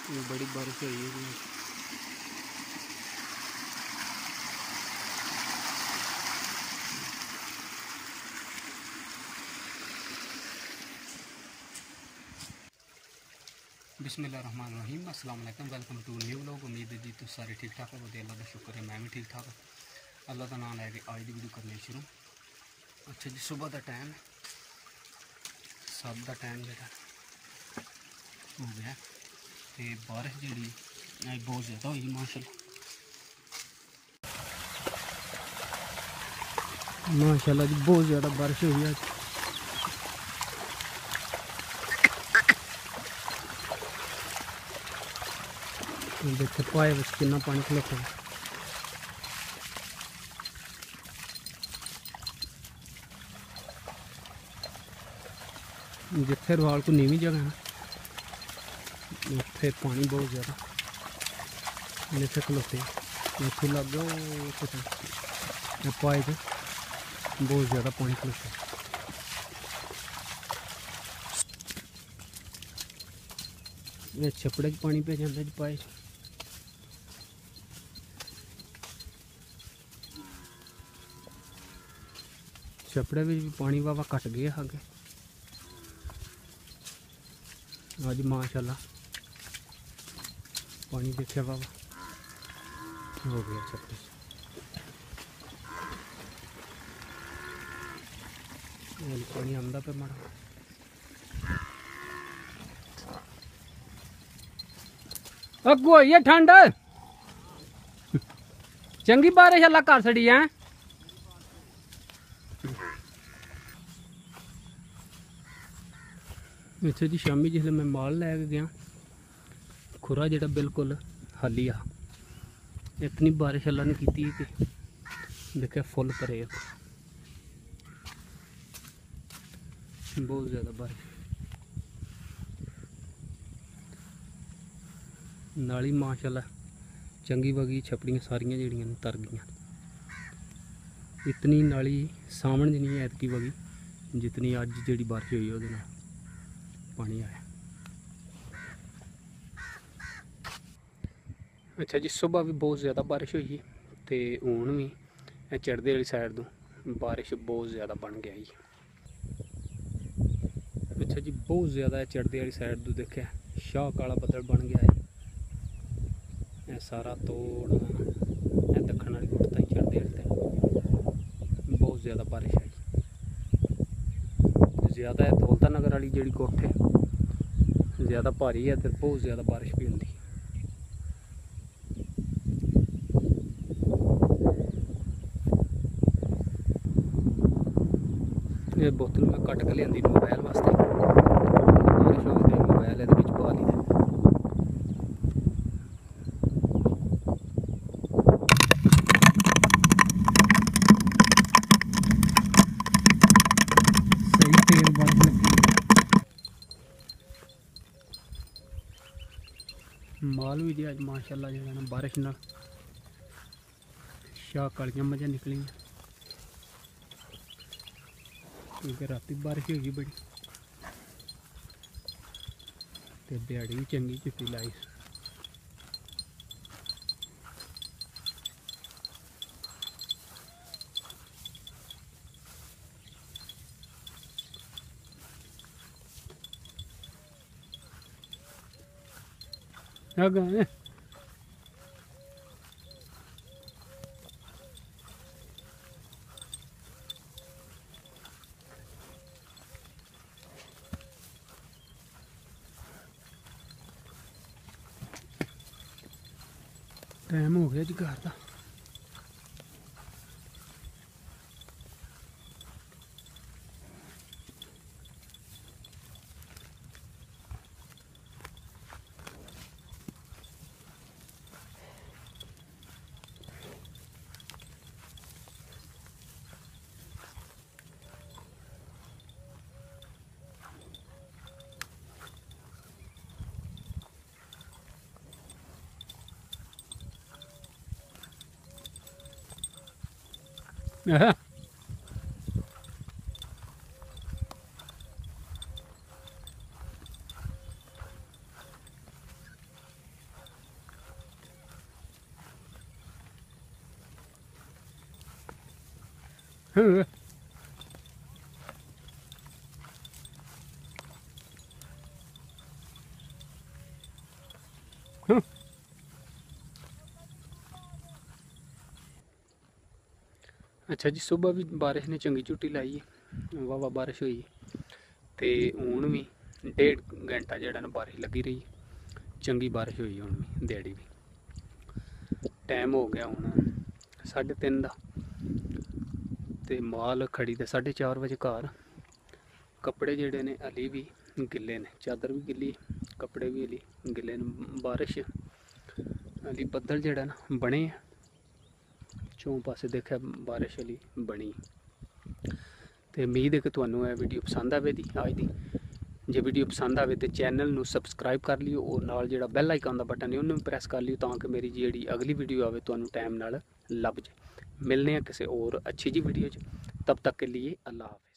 ये बड़ी बारिश हुई है। बिस्मिल्लाहिर्रहमानिर्रहीम, अस्सलाम वालेकुम, वेलकम टू न्यू व्लॉग। उम्मीद है जी तो सारे ठीक ठाक है। अल्लाह का शुक्र है मैं भी ठीक ठाक। अल्लाह का नाम लैके आज की वीडियो करनी शुरू। अच्छा जी, सुबह का टाइम 7 का टाइम जो हो गया तो बारिश जी बहुत ज़्यादा हुई माशाल्लाह जी, बहुत ज़्यादा बारिश हुई आज। देखते पाए बस कितना पानी खलोता है। जिथे रुआल को नीवी जगह है उत्थे पानी बहुत ज़्यादा जिथे खलोते इतने लग गया पाए च बहुत ज़्यादा पानी खलोता है। ये छपड़े च पानी पे जाता जी पाए छपड़े भी पानी वावा घट गया अगे। अज माशाल्लाह पानी देखा वावा हो गया छपड़े। पानी आंदा पे माड़ा अगो ये ठंड चंगी बारिश अल्लाह कर छड़ी है। अच्छा जी, शामी जिसले मैं माल लैके गया खुरा जो बिल्कुल खाली आ, इतनी बारिश अल्लाह ने की कि देखा फुल भरे बहुत ज़्यादा बारिश। नाली माशाल्लाह चंगी वगी, छपड़ियाँ सारियां जड़ियां तर गई। इतनी नाली सामन च नहीं ऐतकी वगी जितनी अज जी बारिश हुई वो पानी आया। अच्छा जी, सुबह भी बहुत ज़्यादा बारिश हुई तो हूँ भी चढ़दे वाली साइड तो बारिश बहुत ज़्यादा बन गया जी। अच्छा जी, बहुत ज़्यादा चढ़दे वाली साइड तो देखा शाह काला बदल बन गया है। सारा तोड़ दखन वाली गुट तक चढ़दे वाले बहुत ज़्यादा बारिश है। ज़्यादा है दौलता नगर वाली जी गुट है ज़्यादा भारी है तो बहुत ज़्यादा बारिश भी होंगी। ये बोतल मैं कट के लिया मोबाइल वास्ते, बारिश होती मोबाइल ये पा ली सही तेल बर्फ लगी। माल भी जी अज माशाल्लाह जो ना बारिश न शाह कालियां मजा निकली क्योंकि राती बारिश होगी बड़ी तो दिहाड़ी भी चंगी चिट्टी लाई। टाइम हो गया जी घर का। अच्छा जी, सुबह भी बारिश ने चंगी झुट्टी लाई है, वाह बारिश हुई है। तो हूँ भी 1.5 घंटा जो ना बारिश लगी रही, चंगी बारिश हुई हूँ भी दिहाड़ी भी। टाइम हो गया हूँ 3:30 का, तो माल खड़ी दे 4:30 बजे घर। कपड़े जोड़े ने हली भी गिले ने, चादर भी गिली, कपड़े भी हली गिले ने। बारिश हली बदल जोड़ा ना बने, चौं पासे देखा बारिश हली बनी। तो उम्मीद है कि तुहानू यह वीडियो पसंद आवेगी अज दी। जे वीडियो पसंद आवे तो चैनल नू सबसक्राइब कर लियो और नाल जिहड़ा बैल आइकन का बटन है उन्होंने भी प्रेस कर लियो, ताकि मेरी जिहड़ी अगली वीडियो आवे तुहानू टाइम नाल लभ जाए। मिलने किसी और अच्छी जी वीडियो च, तब तक के लिए अल्लाह हाफिज़।